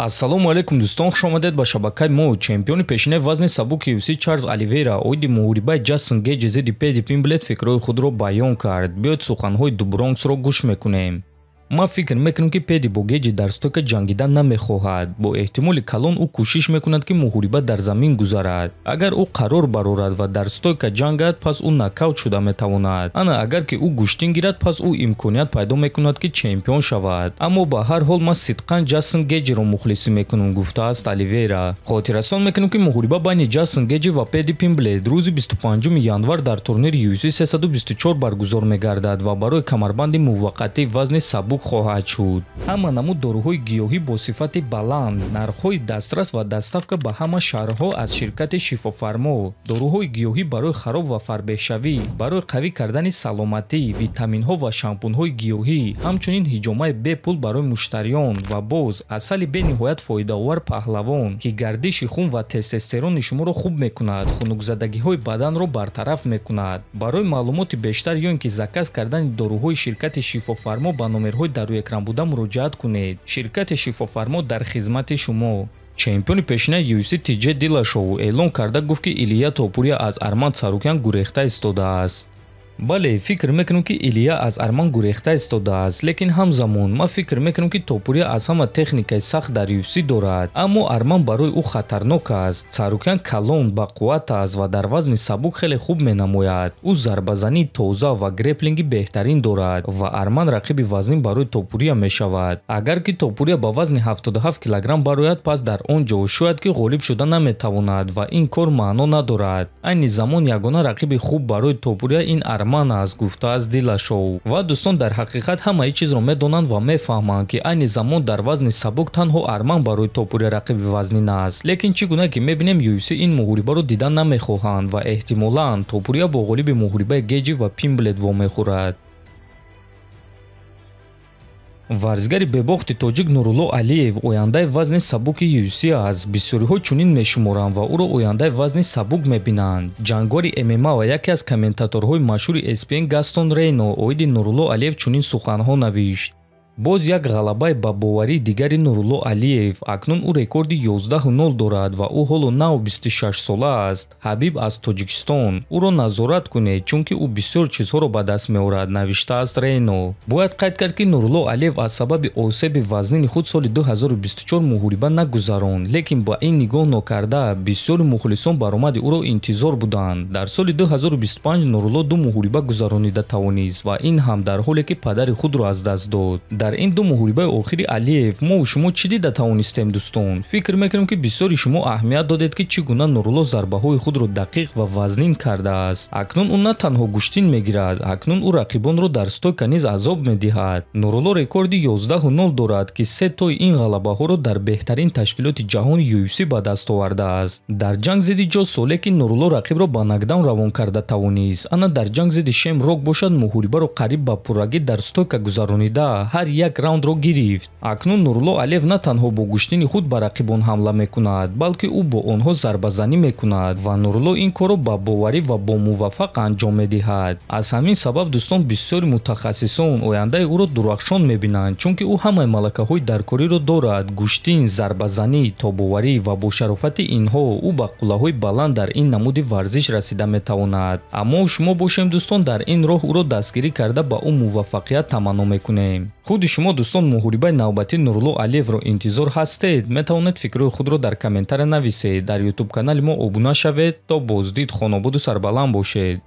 Ассалому алейкум дӯстон, хуш омадед ба шабакаи мо. Чемпиони пешинаи вазни сабуки UFC Чарлз Оливейра оиди муҳорибаи Ҷастин Гейҷи зидди Пэдди Пимблет фикрҳои худро баён кард. Биёед суханҳои Ду Бронксро гӯш мекунем. Ман фикр мекунам ки Пэдди бо Гейҷи дар стойка ҷангидан намехоҳад. Бо эҳтимоли калон ӯ кӯшиш мекунад ки муҳориба дар замин гузарад. Агар ӯ қарор барорад ва дар стойка ҷангад, пас ӯ нокаут шуда метавонад. Ана агар ки ӯ гӯштин гирад, пас ӯ имконият пайдо мекунад ки чемпион шавад. Аммо ба ҳар ҳол ман сидқан Ҷастин Гейҷиро мухлисӣ мекунам, гуфтааст Оливейра. Хотиррасон мекунам ки муҳориба байни Ҷастин Гейҷи ва Пэдди Пимблет рӯзи 25 январ дар турнири UFC 324 баргузор мегардад ва барои камарбанди муваққатии вазни сабук хоҳад шуд. Ҳама намуд доруҳои гиёҳӣ бо сифати баланд, нархҳои дастрас ва доставка ба ҳама шаҳрҳо аз ширкати Шифофармо, доруҳои гиёҳӣ барои хароб ва фарбеҳшавӣ, барои қавӣ кардани саломатӣ, витаминҳо ва шампунҳои гиёҳӣ, ҳамчунин ҳиҷомаи бепул барои муштариён ва боз асали бениҳоят фоидаовар паҳлавон, ки гардиши хун ва тестостерони шуморо хуб мекунад, хунукзадагиҳои баданро бартараф мекунад. Барои маълумоти бештар ё ин ки заказ кардани доруҳои ширкати Шифофармо ба номерҳои дар рӯи экран буда муроҷиат кунед. Ширкати Шифофармо дар хизмати шумо. Чемпиони пешинаи UFC Тиҷей Диллашоу эълон карда гуфт ки Илия Топурия аз Арман Царукян гурехта истодааст. Бале, фикр мекунам ки Илия аз Арман гурехта истодааст, лекин ҳамзамон ман фикр мекунам ки Топурия аз ҳама техникаи сахт дар UFC дорад, аммо Арман барои ӯ хатарнок аст. Царукян калон, бақувват аст ва дар вазни сабук хеле хуб менамояд. Ӯ зарбазании тоза ва греплинги беҳтарин дорад ва Арман рақиби вазнин барои Топурия мешавад. Агар ки Топурия ба вазни 77 килограмм барояд, пас дар он ҷо шояд ки ғолиб шуда наметавонад ва ин кор маъно надорад. Айни замон ягона рақиби хуб барои Топурия ин Арман аст, гуфтааст Диллашоу. Ва дӯстон, дар ҳақиқат ҳамаи чизро медонанд ва мефаҳманд ки айни замон дар вазни сабук танҳо Арман барои Топурия рақиби вазнин аст. Лекин чӣ гуна ки мебинем UFC ин муҳорибаро дидан намехоҳанд ва эҳтимолан Топурия бо ғолиби муҳорибаи Гейҷи ва Пимблет вомехӯрад. Варзигари бебохти тоҷик Нурулло Алиев ояндаи вазни сабуки UFC аст. Бисёриҳо чунин мешуморанд ва ӯро ояндаи вазни сабук мебинанд. Ҷангори ММА ва яке аз комментаторҳои машҳури ESPN Гастон Рейно оиди Нурулло Алиев чунин суханҳо навишт. Боз як ғалабаи ба боварии дигари Нурулло Алиев. Акнун ӯ рекорди 11-0 дорад ва ӯ ҳоло нав 26 сола аст. Ҳабиб аз Тоҷикистон. Ӯро назорат кунед, чунки ӯ бисёр чизҳоро ба даст меорад, навиштааст Рейно. Бояд қайд кард ки Нурулло Алиев аз сабаби осеби вазнини худ соли 2024 муҳориба нагузаронд, лекин ба ин нигоҳ нокарда бисёри мухлисон баромади ӯро интизор буданд. Дар соли 2025 Нурулло ду муҳориба гузаронида тавонист ва ин ҳам дар ҳоле ки падари худро аз даст дод. Дар ин ду муҳорибаи охири Алиев мо шумо чӣ дида тавонистем дӯстон? Фикр мекунам ки бисёри шумо аҳамият додед ки чӣ гуна Нурулло зарбаҳои худро дақиқ ва вазнин кардааст. Акнун ӯ на танҳо гӯштин мегирад, акнун ӯ рақибонро дар стойка низ азоб медиҳад. Нурулло рекорди 11-0 дорад ки се тои ин ғалабаҳоро дар беҳтарин ташкилоти ҷаҳони UFC ба даст овардааст. Дар ҷанг зидди Ҷо Солеки Нурулло рақибро ба нокдаун равон карда тавонист. Ана дар ҷанг зидди Шем Рок бошад муҳорибаро қариб ба пуррагӣ дар стойка гузаронида ҳар як раундро гирифт. Акнун Нурулло Алиев на танҳо бо гӯштини худ ба рақибон ҳамла мекунад, балки ӯ бо онҳо зарбазанӣ мекунад ва Нурулло ин корро ба боварӣ ва бо муваффақ анҷом медиҳад. Аз ҳамин сабаб дӯстон, бисёри мутахассисон ояндаи ӯро дурахшон мебинанд, чунки ӯ ҳамаи малакаҳои даркориро дорад. Гӯштин, зарбазанӣ, тобоварӣ ва бо шарофати инҳо ӯ ба қуллаҳои баланд дар ин намуди варзиш расида метавонад. Аммо шумо бошем дӯстон, дар ин роҳ ӯро дастгирӣ карда ба ӯ муваффақият таманно мекунем. худи шумо дӯстон муҳорибаи навбатии Нурулло Алиевро интизор ҳастед? Метавонед фикрҳои худро дар комментария нависед. Дар YouTube канали мо обуна шавед. То боздид, хонободу сарбаланд бошед.